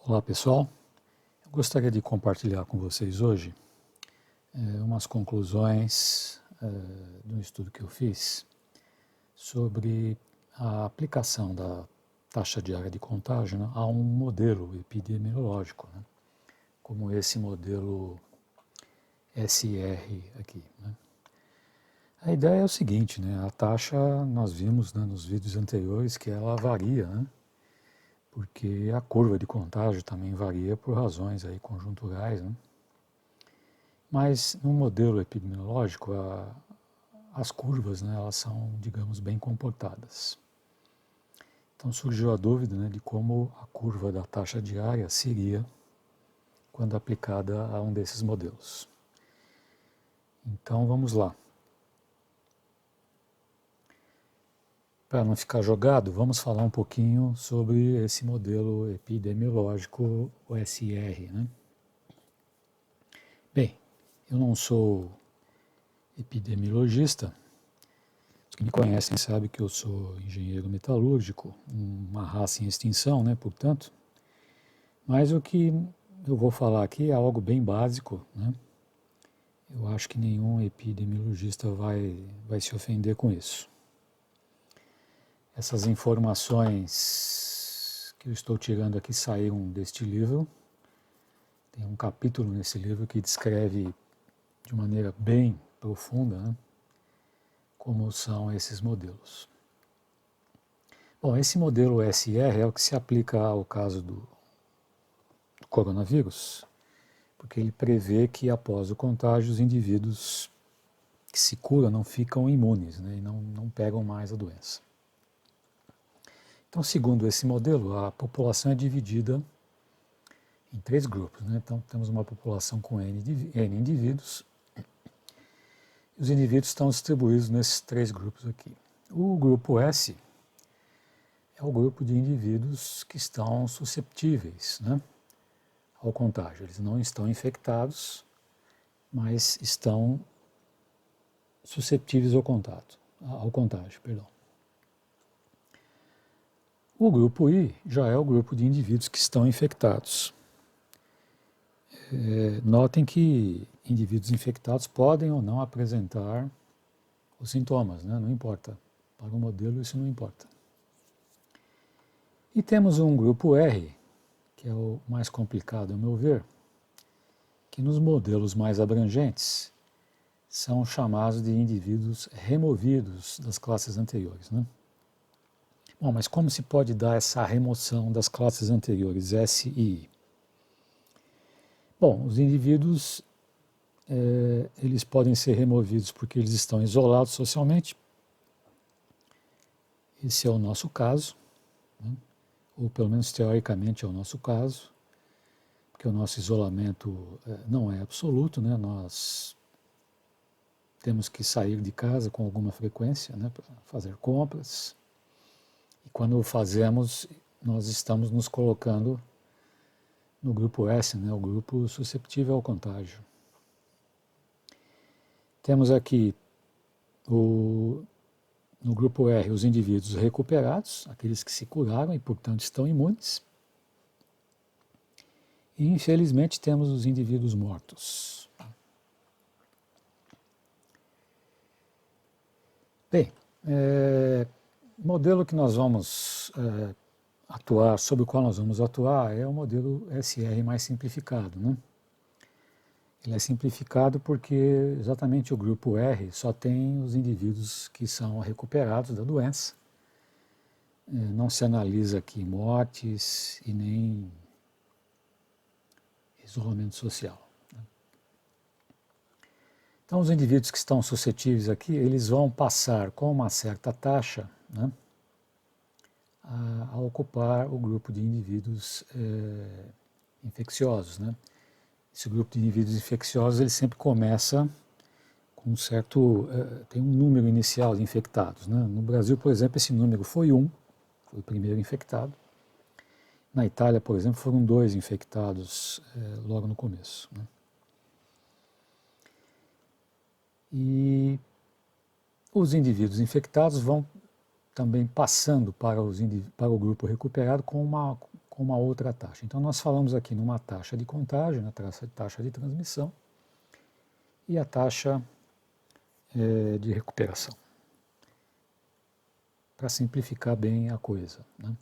Olá pessoal, eu gostaria de compartilhar com vocês hoje umas conclusões de um estudo que eu fiz sobre a aplicação da taxa diária de contágio, né, a um modelo epidemiológico, né, como esse modelo SR aqui. Né. A ideia é o seguinte, né, a taxa nós vimos, né, nos vídeos anteriores que ela varia, né, porque a curva de contágio também varia por razões aí conjunturais, né? Mas no modelo epidemiológico, as curvas, né, elas são, digamos, bem comportadas. Então surgiu a dúvida, né, de como a curva da taxa diária seria quando aplicada a um desses modelos. Então vamos lá. Para não ficar jogado, vamos falar um pouquinho sobre esse modelo epidemiológico, o SR, né? Bem, eu não sou epidemiologista. Os que me conhecem sabem que eu sou engenheiro metalúrgico, uma raça em extinção, né, portanto. Mas o que eu vou falar aqui é algo bem básico, né? Eu acho que nenhum epidemiologista vai se ofender com isso. Essas informações que eu estou tirando aqui saíram deste livro. Tem um capítulo nesse livro que descreve de maneira bem profunda, né, como são esses modelos. Bom, esse modelo SR é o que se aplica ao caso do coronavírus, porque ele prevê que após o contágio os indivíduos que se curam não ficam imunes, né, e não pegam mais a doença. Então, segundo esse modelo, a população é dividida em três grupos. Né? Então, temos uma população com N indivíduos, e os indivíduos estão distribuídos nesses três grupos aqui. O grupo S é o grupo de indivíduos que estão susceptíveis, né, ao contágio. Eles não estão infectados, mas estão susceptíveis ao contágio, perdão. O grupo I já é o grupo de indivíduos que estão infectados. Notem que indivíduos infectados podem ou não apresentar os sintomas, né? Não importa. Para o modelo isso não importa. E temos um grupo R, que é o mais complicado, ao meu ver, que nos modelos mais abrangentes são chamados de indivíduos removidos das classes anteriores, né? Bom, mas como se pode dar essa remoção das classes anteriores, S e I? Bom, os indivíduos, eles podem ser removidos porque eles estão isolados socialmente. Esse é o nosso caso, né? Ou pelo menos teoricamente é o nosso caso, porque o nosso isolamento não é absoluto, né? Nós temos que sair de casa com alguma frequência, né, para fazer compras. E quando o fazemos, nós estamos nos colocando no grupo S, né, o grupo susceptível ao contágio. Temos aqui no grupo R os indivíduos recuperados, aqueles que se curaram e, portanto, estão imunes. E, infelizmente, temos os indivíduos mortos. Bem, o modelo que nós vamos atuar, sobre o qual nós vamos atuar, é o modelo SR mais simplificado, né? Ele é simplificado porque exatamente o grupo R só tem os indivíduos que são recuperados da doença. Não se analisa aqui mortes e nem isolamento social. Então, os indivíduos que estão suscetíveis aqui, eles vão passar com uma certa taxa, né, a ocupar o grupo de indivíduos infecciosos, né? Esse grupo de indivíduos infecciosos, ele sempre começa com um certo, tem um número inicial de infectados, né? No Brasil, por exemplo, esse número foi 1, foi o primeiro infectado. Na Itália, por exemplo, foram 2 infectados logo no começo, né? E os indivíduos infectados vão também passando para o grupo recuperado com uma com uma outra taxa. Então nós falamos aqui numa taxa de contágio, na taxa de transmissão, e a taxa de recuperação, para simplificar bem a coisa, né?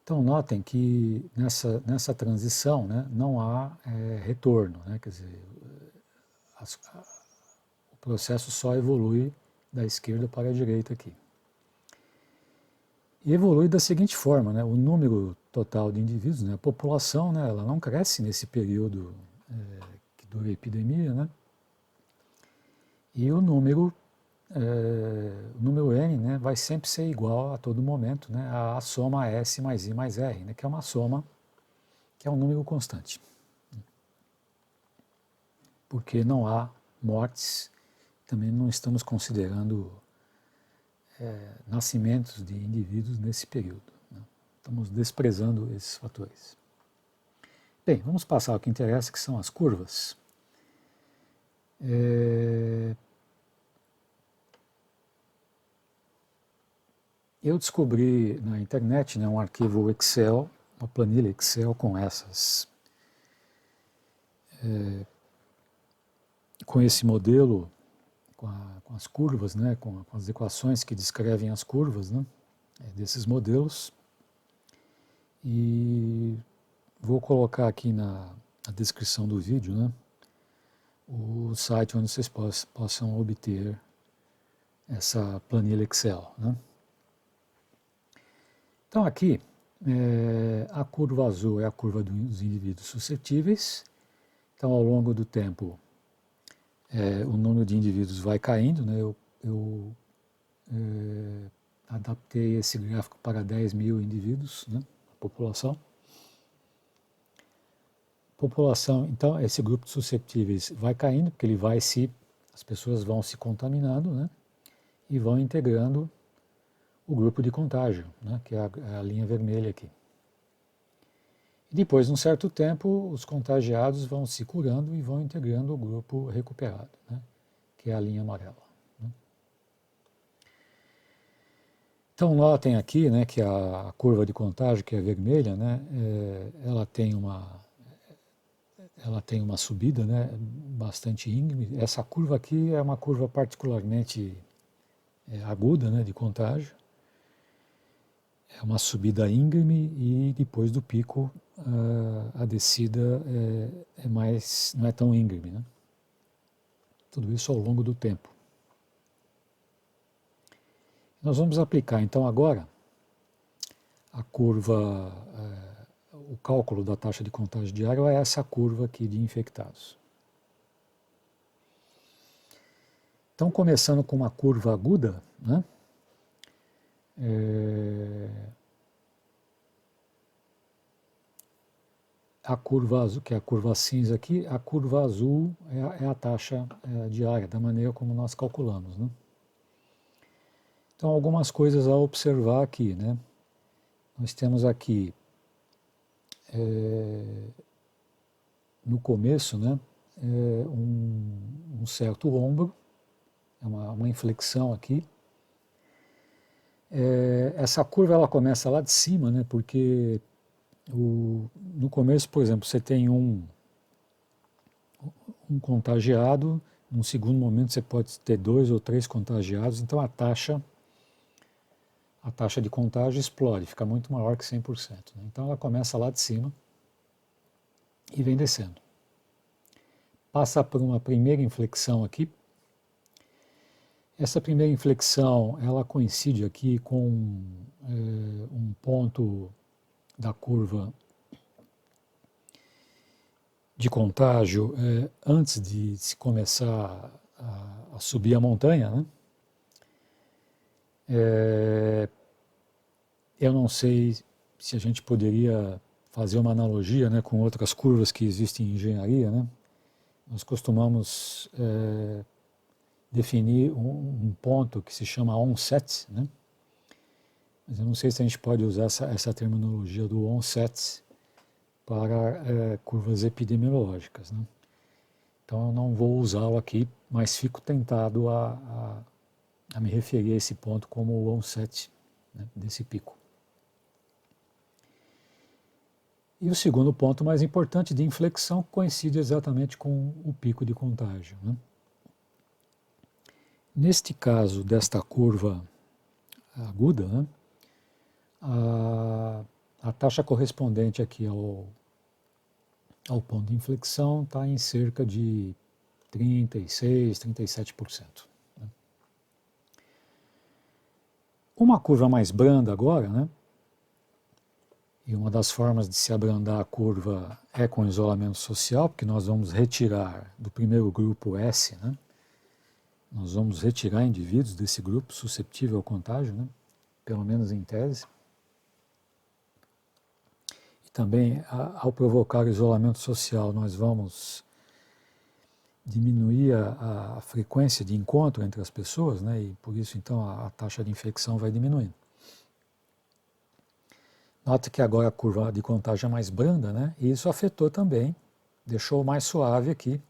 Então notem que nessa transição, né, não há retorno, né? Quer dizer, o processo só evolui da esquerda para a direita aqui. E evolui da seguinte forma, né, o número total de indivíduos, né, a população, né, ela não cresce nesse período que dura a epidemia, né, e o número N, né, vai sempre ser igual a todo momento, né, a soma S mais I mais R, né, que é uma soma que é um número constante. Porque não há mortes, também não estamos considerando nascimentos de indivíduos nesse período, né. Estamos desprezando esses fatores. Bem, vamos passar ao que interessa, que são as curvas. Eu descobri na internet, né, um arquivo Excel, uma planilha Excel com com esse modelo, com as curvas, né, com as equações que descrevem as curvas, né, desses modelos. E vou colocar aqui na descrição do vídeo, né, o site onde vocês possam obter essa planilha Excel, né. Então aqui, a curva azul é a curva dos indivíduos suscetíveis. Então ao longo do tempo, o número de indivíduos vai caindo, né? Eu adaptei esse gráfico para 10.000 indivíduos, né? A população. Então esse grupo de susceptíveis vai caindo, porque as pessoas vão se contaminando, né? E vão integrando o grupo de contágio, né, que é a linha vermelha aqui. E depois, num certo tempo, os contagiados vão se curando e vão integrando o grupo recuperado, né, que é a linha amarela, né. Então notem aqui, né, que a curva de contágio, que é vermelha, né, ela tem uma subida, né, bastante íngreme. Essa curva aqui é uma curva particularmente aguda, né, de contágio. É uma subida íngreme e depois do pico a descida não é tão íngreme, né? Tudo isso ao longo do tempo. Nós vamos aplicar então agora a curva, o cálculo da taxa de contágio diário é essa curva aqui de infectados. Então começando com uma curva aguda, né? A curva azul, que é a curva cinza aqui, a curva azul é a taxa diária, da maneira como nós calculamos, né? Então, algumas coisas a observar aqui, né? Nós temos aqui, no começo, né, um certo ombro, uma inflexão aqui. Essa curva ela começa lá de cima, né, porque no começo, por exemplo, você tem um contagiado, num segundo momento você pode ter 2 ou 3 contagiados, então a taxa de contágio explode, fica muito maior que 100%. Né? Então ela começa lá de cima e vem descendo. Passa por uma primeira inflexão aqui. Essa primeira inflexão, ela coincide aqui com um ponto da curva de contágio antes de se começar a subir a montanha, né? Eu não sei se a gente poderia fazer uma analogia, né, com outras curvas que existem em engenharia, né? Nós costumamos definir um ponto que se chama onset, né? Mas eu não sei se a gente pode usar essa terminologia do onset para curvas epidemiológicas, né? Então eu não vou usá-lo aqui, mas fico tentado a me referir a esse ponto como o onset, né, desse pico. E o segundo ponto mais importante de inflexão coincide exatamente com o pico de contágio, né? Neste caso desta curva aguda, né, a taxa correspondente aqui ao ponto de inflexão está em cerca de 36, 37%. Né? Uma curva mais branda agora, né? E uma das formas de se abrandar a curva é com isolamento social, porque nós vamos retirar do primeiro grupo S, né? Nós vamos retirar indivíduos desse grupo susceptível ao contágio, né? Pelo menos em tese. E também, ao provocar o isolamento social, nós vamos diminuir a frequência de encontro entre as pessoas, né? E por isso, então, a taxa de infecção vai diminuindo. Nota que agora a curva de contágio é mais branda, né? E isso afetou também, deixou mais suave aqui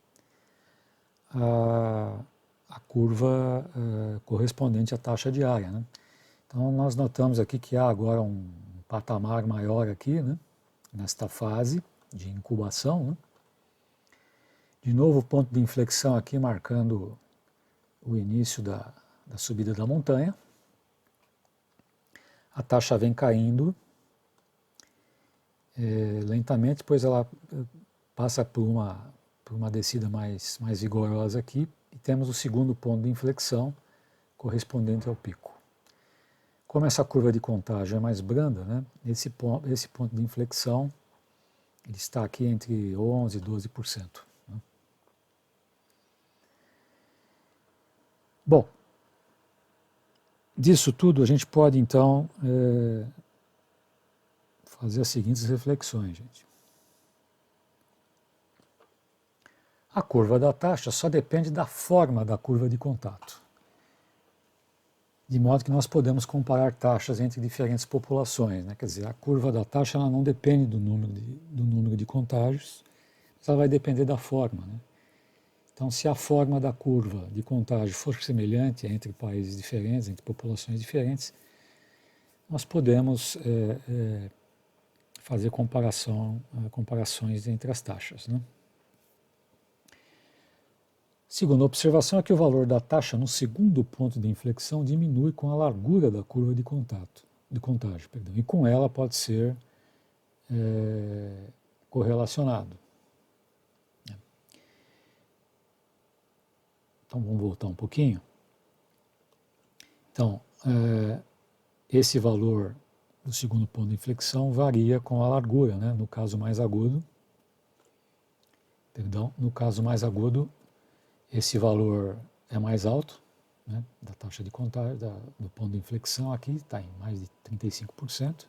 a curva correspondente à taxa diária, né? Então nós notamos aqui que há agora um patamar maior aqui, né? Nesta fase de incubação, né? De novo o ponto de inflexão aqui marcando o início da subida da montanha. A taxa vem caindo lentamente, pois ela passa por uma descida mais vigorosa aqui e temos o segundo ponto de inflexão correspondente ao pico. Como essa curva de contágio é mais branda, né, esse ponto de inflexão ele está aqui entre 11% e 12%. Né. Bom, disso tudo a gente pode então fazer as seguintes reflexões, gente. A curva da taxa só depende da forma da curva de contato. De modo que nós podemos comparar taxas entre diferentes populações, né? Quer dizer, a curva da taxa ela não depende do número de contágios, mas ela vai depender da forma, né? Então, se a forma da curva de contágio for semelhante entre países diferentes, entre populações diferentes, nós podemos fazer comparações entre as taxas, né? Segunda observação é que o valor da taxa no segundo ponto de inflexão diminui com a largura da curva de contágio, e com ela pode ser correlacionado. Então vamos voltar um pouquinho. Então, esse valor do segundo ponto de inflexão varia com a largura, né? No caso mais agudo, esse valor é mais alto, né, da taxa de contágio, do ponto de inflexão aqui, está em mais de 35%.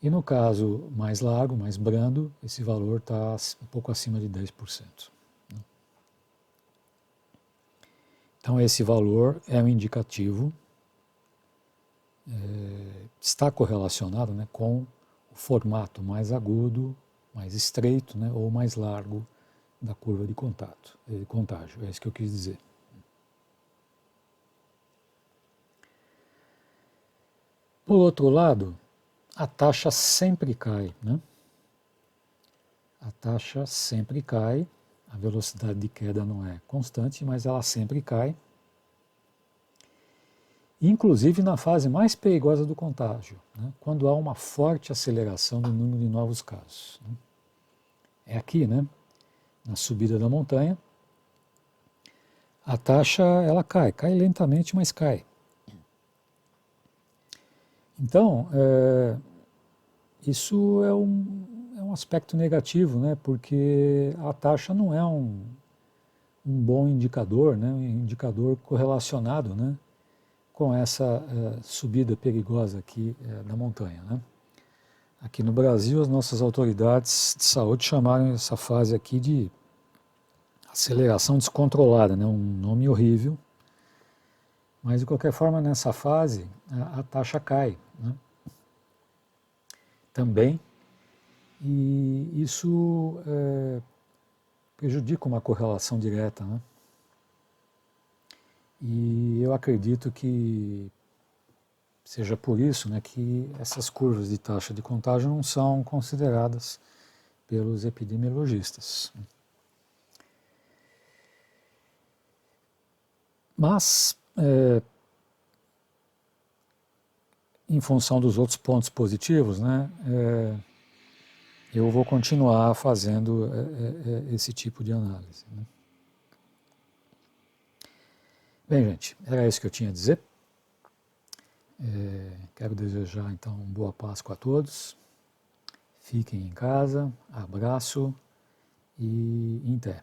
E no caso mais largo, mais brando, esse valor está um pouco acima de 10%. Né. Então esse valor é um indicativo, está correlacionado, né, com o formato mais agudo, mais estreito, né, ou mais largo da curva de contágio, é isso que eu quis dizer. Por outro lado, a taxa sempre cai, né? A taxa sempre cai, a velocidade de queda não é constante, mas ela sempre cai, inclusive na fase mais perigosa do contágio, né? Quando há uma forte aceleração do número de novos casos. Né? É aqui, né? Na subida da montanha, a taxa ela cai lentamente, mas cai. Então, isso é um aspecto negativo, né? Porque a taxa não é um bom indicador, né? Um indicador correlacionado, né? Com essa subida perigosa aqui da montanha. Né? Aqui no Brasil, as nossas autoridades de saúde chamaram essa fase aqui de aceleração descontrolada, né? Um nome horrível. Mas, de qualquer forma, nessa fase, a taxa cai, né? Também, e isso prejudica uma correlação direta, né? E eu acredito que Seja por isso, né, que essas curvas de taxa de contágio não são consideradas pelos epidemiologistas. Mas, em função dos outros pontos positivos, né, eu vou continuar fazendo esse tipo de análise. Né. Bem, gente, era isso que eu tinha a dizer. Quero desejar, então, boa Páscoa a todos. Fiquem em casa, abraço e em pé.